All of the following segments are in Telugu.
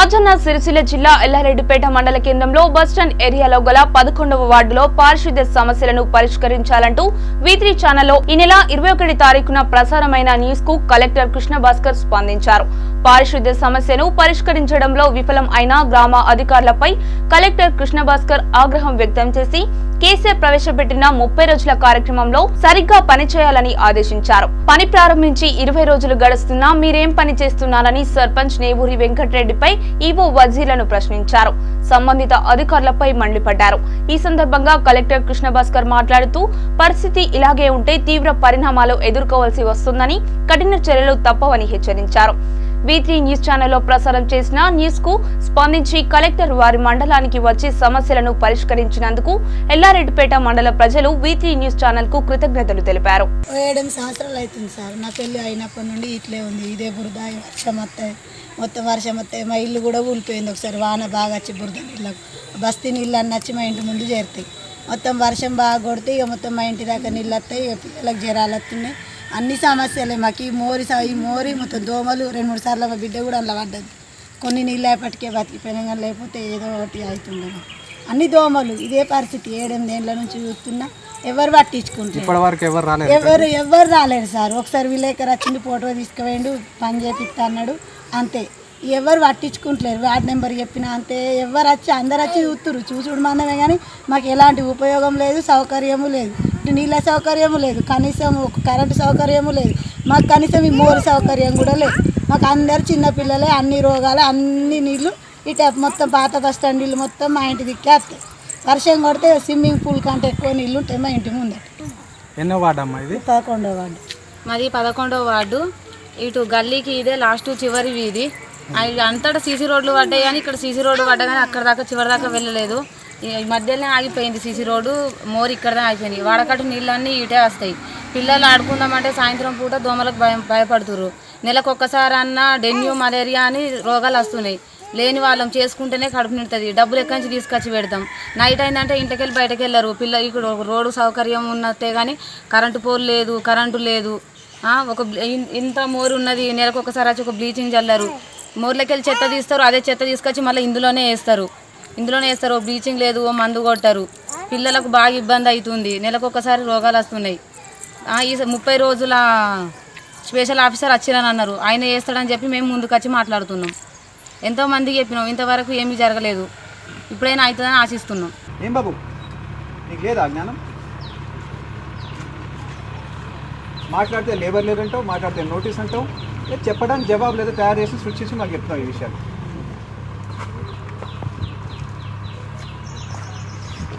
రాజన్న సిరిసిల్ల జిల్లా ఎల్లారెడ్డిపేట మండల కేంద్రంలో బస్టాండ్ ఏరియాలో గల 11వ వార్డులో పారిశుద్ధ్య సమస్యలను పరిష్కరించాలంటూ V3 ఛానల్లో ఈ నెల 21 తారీఖున ప్రసారమైన న్యూస్ కు కలెక్టర్ కృష్ణ భాస్కర్ స్పందించారు. పారిశుద్ధ్య సమస్యను పరిష్కరించడంలో విఫలం అయిన గ్రామ అధికారులపై కలెక్టర్ కృష్ణ భాస్కర్ ఆగ్రహం వ్యక్తం చేసి కేసీఆర్ ప్రవేశపెట్టిన 30 రోజుల కార్యక్రమంలో సరిగ్గా పనిచేయాలని ఆదేశించారు. పని ప్రారంభించి 20 రోజులు గడుస్తున్నా మీరేం పని చేస్తున్నారని సర్పంచ్ నేవూరి వెంకటరెడ్డిపై ఈవో వజీర్లను ప్రశ్నించారు. సంబంధిత అధికారులపై మండిపడ్డారు. ఈ సందర్భంగా కలెక్టర్ కృష్ణ భాస్కర్ మాట్లాడుతూ పరిస్థితి ఇలాగే ఉంటే తీవ్ర పరిణామాలు ఎదుర్కోవాల్సి వస్తుందని, కఠిన చర్యలు తప్పవని హెచ్చరించారు. V3 న్యూస్ ఛానల్లో ప్రసారం చేసిన న్యూస్ కు స్పందించి కలెక్టర్ వారి మండలానికి వచ్చి సమస్యలను పరిష్కరించినందుకు ఎల్లారెడ్డిపేట మండల ప్రజలు V3 న్యూస్ ఛానల్ కు కృతజ్ఞతలు తెలిపారు. 7 సంవత్సరాలు అవుతుంది సార్, నా పెళ్లి అయినప్పటి నుండి ఇట్లే ఉంది. ఇదే బురద, మొత్తం వర్షం వస్తాయి. మా ఇల్లు కూడా ఊలిపోయింది. ఒకసారి వాన బాగా వచ్చి బురద నీళ్ళకు బస్తీ నీళ్ళు అన్నీ వచ్చి మా ఇంటి ముందు చేరుతాయి. మొత్తం వర్షం బాగా కొడితే ఇక మొత్తం మా ఇంటి దాకా నీళ్ళు వస్తాయి. ఇక పిల్లలకు జ్వరాలు వస్తున్నాయి. అన్ని సమస్యలే మాకు. ఈ మోరి మొత్తం దోమలు 2-3 సార్లు మా బిడ్డ కూడా అలా పడ్డది. కొన్ని నీళ్ళు అయిపటికే బతికిపోయినా కానీ లేకపోతే ఏదో ఒకటి అవుతుండే. అన్ని దోమలు ఇదే పరిస్థితి. 7-8 ఏళ్ళ నుంచి చూస్తున్నా, ఎవరు పట్టించుకుంటారు. ఎవరు రాలేరు సార్. ఒకసారి విలేకరు వచ్చింది, ఫోటో తీసుకుపోయిండు, పని చేపిస్తా అన్నాడు, అంతే. ఎవరు పట్టించుకుంటలేరు. వార్డు నెంబర్ చెప్పినా అంతే. ఎవరు వచ్చి అందరు వచ్చి చూసుడు మందమే కానీ మాకు ఎలాంటి ఉపయోగం లేదు, సౌకర్యము లేదు. నీళ్ళ సౌకర్యము లేదు, కనీసం కరెంటు సౌకర్యము లేదు. మాకు కనీసం ఈ మోరు సౌకర్యం కూడా లేదు. మాకు అందరు చిన్నపిల్లలే, అన్ని రోగాలు, అన్ని నీళ్ళు ఇట మొత్తం పాత బస్టాండ్ నీళ్ళు మొత్తం మా ఇంటి దిక్కే వస్తాయి. వర్షం కొడితే స్విమ్మింగ్ పూల్ కంటే ఎక్కువ నీళ్ళు ఉంటాయి మా ఇంటి ముందట. ఎన్నో వార్డు అమ్మా ఇది? 11వ వార్డు. మాది 11వ వార్డు. ఇటు గల్లీకి ఇదే లాస్ట్ చివరి వీధి. అంతటా సీసీ రోడ్లు పడ్డాయి కానీ ఇక్కడ సీసీ రోడ్డు పడ్డా కానీ అక్కడ దాకా చివరి దాకా వెళ్ళలేదు. ఈ మధ్యలోనే ఆగిపోయింది సీసీ రోడ్డు. మోరు ఇక్కడనే ఆగిపోయింది. వాడకట్టు నీళ్ళన్నీ ఇటే వస్తాయి. పిల్లలు ఆడుకుందామంటే సాయంత్రం పూట దోమలకు భయపడుతున్నారు. నెలకు ఒక్కసారి అన్న డెంగ్యూ, మలేరియా అని రోగాలు వస్తున్నాయి. లేని వాళ్ళం చేసుకుంటేనే కడుపు నిండుతుంది. డబ్బులు ఎక్కడి నుంచి తీసుకొచ్చి పెడతాం. నైట్ అయిందంటే ఇంటికి వెళ్ళి బయటకు వెళ్ళరు పిల్లలు. ఇక్కడ రోడ్డు సౌకర్యం ఉన్నట్టే కానీ కరెంటు పోల్ లేదు, కరెంటు లేదు. ఇంత మోరు ఉన్నది. నెలకు ఒకసారి వచ్చి ఒక బ్లీచింగ్ చల్లరు. మోర్లకి వెళ్ళి చెత్త తీస్తారు. అదే చెత్త తీసుకొచ్చి మళ్ళీ ఇందులోనే వేస్తారు. బ్లీచింగ్ లేదు, మందు కొట్టారు. పిల్లలకు బాగా ఇబ్బంది అవుతుంది. నెలకు ఒకసారి రోగాలు వస్తున్నాయి. ఈ 30 రోజుల స్పెషల్ ఆఫీసర్ వచ్చిరని అన్నారు. ఆయన వేస్తాడని చెప్పి మేము ముందుకు వచ్చి మాట్లాడుతున్నాం. ఎంతోమందికి చెప్పినాం, ఇంతవరకు ఏమీ జరగలేదు. ఇప్పుడైనా అవుతుందని ఆశిస్తున్నాం. ఏం బాబు, నీకు లేదా జ్ఞానం? మాట్లాడితే లేబర్ లేదంటావు, మాట్లాడితే నోటీస్ అంటావు. చెప్పడానికి జవాబు లేదా తయారు చేసి సృష్టించి మాకు చెప్తావు ఈ విషయాలు.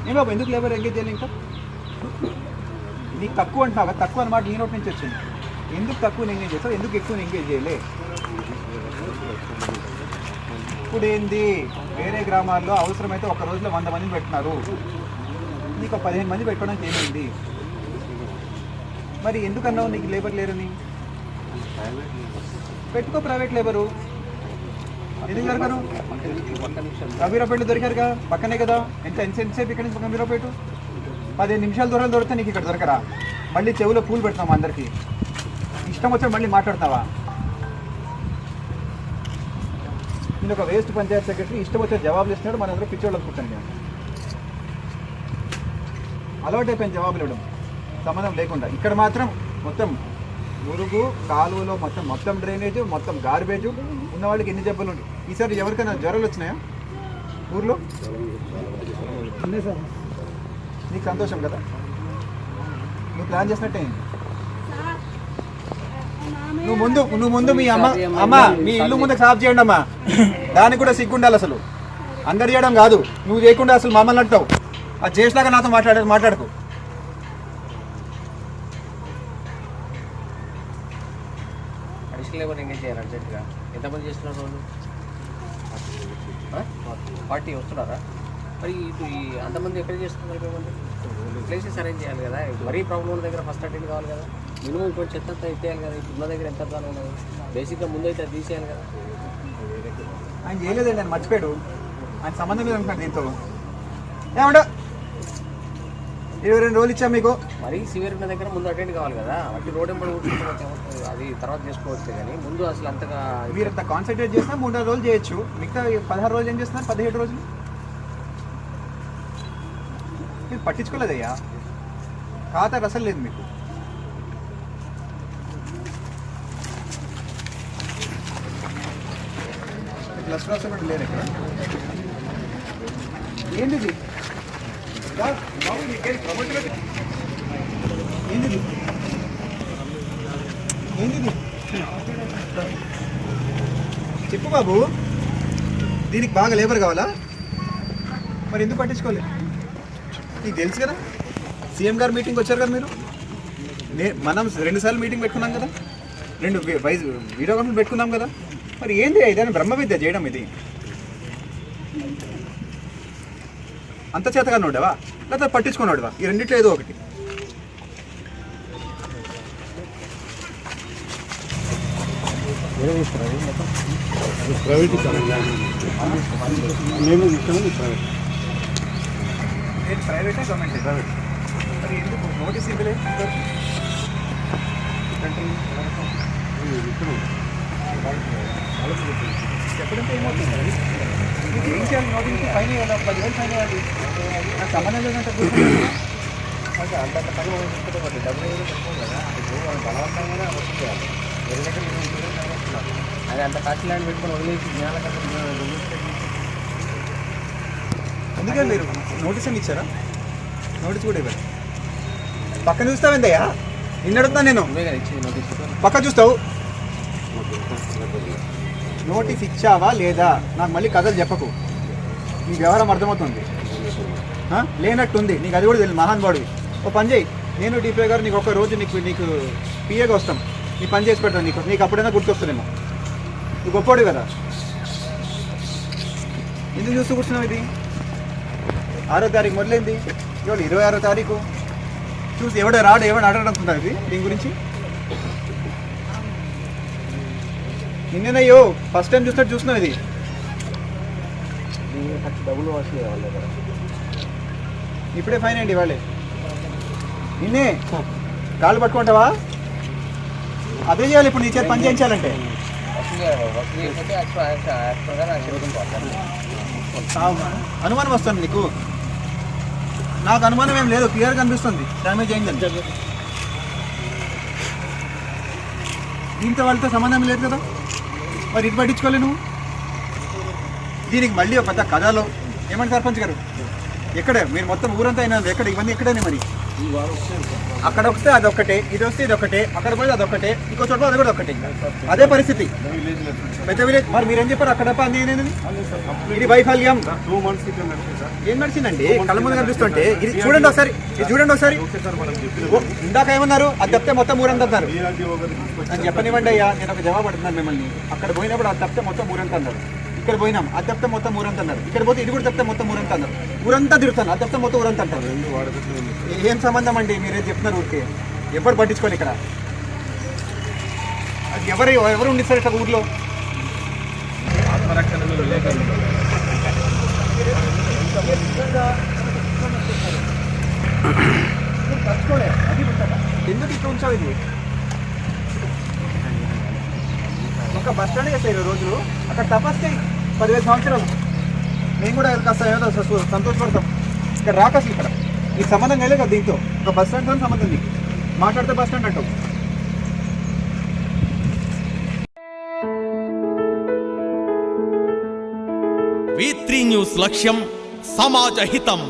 ఏం బాబు, ఎందుకు లేబర్ ఎంగేజ్ చేయాలి? ఇంకా నీకు తక్కువ అంటున్నావా? తక్కువ అన్నమాట నీ నోటి నుంచి వచ్చింది. ఎందుకు తక్కువ ఎంగేజ్ చేస్తావు? ఎందుకు ఎక్కువ ఎంగేజ్ చేయలే? ఇప్పుడు ఏంది, వేరే గ్రామాల్లో అవసరమైతే ఒక రోజులో 100 మందిని పెట్టినారు. నీకు 15 మంది పెట్టుకోవడానికి ఏమైంది? మరి ఎందుకన్నావు నీకు లేబర్ లేరని? పెట్టుకో ప్రైవేట్ లేబరు. ఎందుకు దొరకరు? గంభీరాపేటలో దొరికారుగా, పక్కనే కదా. ఎంతసేపు ఇక్కడి నుంచి గంభీరాపేట? 15 నిమిషాలు దొరికితే నీకు ఇక్కడ దొరకరా? మళ్ళీ చెవులో పూలు పెడతాం అందరికీ. ఇష్టం వచ్చి మళ్ళీ మాట్లాడుతున్నావా? నేను ఒక వేస్ట్ పంచాయత్ సెక్రటరీ, ఇష్టం వచ్చే జవాబులు ఇస్తున్నాడు. మన అందరూ పిచ్చోళ్ళు అనుకుంటాను నేను. అలవాటైపోయిన జవాబులు ఇవ్వడం సంబంధం లేకుండా. ఇక్కడ మాత్రం మొత్తం మురుగు, కాలువలో మొత్తం డ్రైనేజ్, మొత్తం గార్బేజ్. ఉన్న వాళ్ళకి ఎన్ని జబ్బులు ఉంటాయి. ఈసారి ఎవరికైనా జ్వరాలు వచ్చినాయా ఊర్లో? నీకు సంతోషం కదా? నువ్వు ప్లాన్ చేసినట్టే. నువ్వు ముందు మీ అమ్మ మీ ఇల్లు ముందు సాఫ్ చేయండి అమ్మా. దానికి కూడా సిగ్గుండాలి. అసలు అందరు చేయడం కాదు, నువ్వు చేయకుండా అసలు మమ్మల్ని అంటావు. అది చేసినాక నాతో మాట్లాడకు. లేబర్ ఎంగేజ్ చేయాలి అర్జెంట్గా. ఎంతమంది చేస్తున్నారు రోజు? 40 వస్తున్నారా? మరి ఇప్పుడు అంతమంది ఎక్కడ చేస్తున్నారు? ప్లేసెస్ అరేంజ్ చేయాలి కదా. మరీ ప్రాబ్లం ఉన్న దగ్గర ఫస్ట్ అటెండ్ కావాలి కదా. మినిమం ఇప్పుడు చెత్త అంతా ఎత్తేయాలి కదా. ఇప్పుడు ఉన్న దగ్గర ఎంత ప్రాబ్లం ఉన్నది బేసిక్గా ముందైతే అది తీసేయాలి కదా. ఆయన చేయలేదండి, ఆయన మర్చిపోయాడు. ఆయన సంబంధం మీద ఉంటున్నాడు దీంతో. ఏమంటా 22 రోజులు ఇచ్చాం మీకు. మరీ సివియర్ ఉన్న దగ్గర ముందు అటెండ్ కావాలి కదా, అట్టి రోడ్ ఎంబడి కూర్చుంటే అది తర్వాత చేసుకోవచ్చు కానీ ముందు అసలు అంతగా మీరు అంత కాన్సన్ట్రేట్ చేసినా 3 రోజులు చేయొచ్చు. మిగతా 16 రోజులు ఏం చేస్తున్నారు? 17 రోజులు మీరు పట్టించుకోలేదయ్యా. ఖాతా అసలు లేదు మీకు. ప్లస్ రాసే కూడా లేదు ఇక్కడ. ఏంటిది? ఏంటిది? ఏంటిది? చెప్పు బాబు, దీనికి బాగా లేబర్ కావాలా? మరి ఎందుకు పట్టించుకోలేదు? నీకు తెలుసు కదా, సీఎం గారు మీటింగ్ వచ్చారు కదా మీరు. మనం 2 సార్లు మీటింగ్ పెట్టుకున్నాం కదా, 2 వీడియో కాన్ఫరెన్స్ పెట్టుకున్నాం కదా. మరి ఏంది ఇదని బ్రహ్మ విద్య చేయడం? ఇది అంత చేతగా నోడవా లేకపోతే పట్టించుకున్నాడువా? ఈ రెండిట్లో ఏదో ఒకటి. ప్రైవేటే గవర్నమెంట్? ప్రైవేట్. మరి ఎందుకు నోటీస్ ఇవ్వలేదు? ఎప్పుడంటే ఏమవుతుంది? మీకు ఏం చేయాలి? నోటీస్కి ఫైన్ వేయాలి, 10,000 ఫైన్ వేయాలి. నాకు సంబంధం లేదంటే అంత పని డబ్బులు పెట్టుకోవాలి కదా, బలవంతంగానే వస్తుంది చేయాలి. వేరే దగ్గర అది అంత కాస్ట్ ల్యాండ్ పెట్టుకొని వదిలేసి అందుకే మీరు నోటీస్ అని ఇచ్చారా? నోటీస్ కూడా ఇవ్వాలి. పక్కన చూస్తావేందయ్యా? నిన్నడుతున్నా నేను. ఇచ్చింది నోటీస్. పక్క చూస్తావు. నోటీస్ ఇచ్చావా లేదా? నాకు మళ్ళీ కథలు చెప్పకు. నీకు వ్యవహారం అర్థమవుతుంది. లేనట్టుంది నీకు, అది కూడా తెలియదు. మహానుభావుడివి. ఓ పని చేయి, నేను డిపిఐ గారు నీకు ఒక రోజు నీకు పిఏగా వస్తాం, నీ పని చేసి పెడతాను. నీకు అప్పుడైనా గుర్తొస్తుందేమో. నువ్వు గొప్పవాడు కదా. ఎందుకు చూస్తూ కూర్చున్నావు? ఇది 6వ తారీఖు మొదలైంది, ఇవాళ 26వ తారీఖు. చూసి ఎవడ రాడు ఎవడు అడగడుతున్నారు ఇది దీని గురించి. నిన్నయ్యో ఫస్ట్ టైం చూస్తున్నావు ఇది. డబ్బులు వస్తాయి వాళ్ళ దగ్గర. ఇప్పుడే ఫైన్ అండి వాళ్ళే. నిన్నే కాళ్ళు పట్టుకుంటావా? అదే చేయాలి ఇప్పుడు. నీ చేతి పని చేయించాలంటే అనుమానం వస్తుంది నీకు. నాకు అనుమానం ఏం లేదు, క్లియర్గా కనిపిస్తుంది డ్యామేజ్ అయిందని. దీంతో వాళ్ళతో సంబంధం లేదు కదా, మరి ఇది పట్టించుకోలే నువ్వు. దీనికి మళ్ళీ ఒక పెద్ద కథలో ఏమంటే సర్పంచ్ గారు ఎక్కడ మీరు మొత్తం ఊరంతా అయినా ఎక్కడ ఇవన్నీ ఎక్కడనే మరి. అక్కడ వస్తే అదొక్కటే, ఇది వస్తే ఇది ఒకటే, అక్కడ పోయి అదొక్కటే, ఇంకో చోట అది కూడా ఒకటే. అదే పరిస్థితి పెద్ద విలేజ్. మరి మీరేం చెప్పారు? అక్కడ ఇది వైఫల్యం. 2 months ఏం నడిచిందండి? కళ్ళ ముందు కనిపిస్తుంటే ఇది చూడండి ఒకసారి, ఇది చూడండి ఒకసారి. ఇందాక ఏమన్నారు? అది తప్పితే మొత్తం ఊరంతా అన్నారు. అని చెప్పనివ్వండి అయ్యా, నేను ఒక జవాబు అడుగుతున్నాను మిమ్మల్ని. అక్కడ పోయినప్పుడు అది తప్పితే మొత్తం ఊరంతా అన్నారు. ఇక్కడ పోయినాం, అది తప్పితే మొత్తం ఊరంతా అన్నారు. ఇక్కడ పోతే ఇది కూడా తప్పితే మొత్తం ఊరంతా అన్నారు. ఊరంతా తిరుగుతాను, అది తప్పితే మొత్తం ఊరంతా అంటారు. ఏం సంబంధం అండి? మీరేం చెప్తున్నారు? ఊరికే ఎవరు పట్టించుకోవాలి ఇక్కడ. అది ఎవరు ఉండిస్తారు ఇక్కడ ఊర్లో? ఎందుకు ఇక్కడ ఉంచావు? ఇది ఒక బస్ స్టాండ్ చేస్తాయి 20 రోజులు, అక్కడ తపస్సు 10,000 సంవత్సరాలు. మేము కూడా కాస్త ఏదో సంతోషపడతాం. ఇక్కడ రాక అసలు ఇక్కడ నీకు సంబంధం లేదు కదా దీంతో. ఒక బస్ స్టాండ్తో సంబంధం నీకు. మాట్లాడితే బస్ స్టాండ్ అంటావు. V3 న్యూస్ లక్ష్యం సమాజ హితం.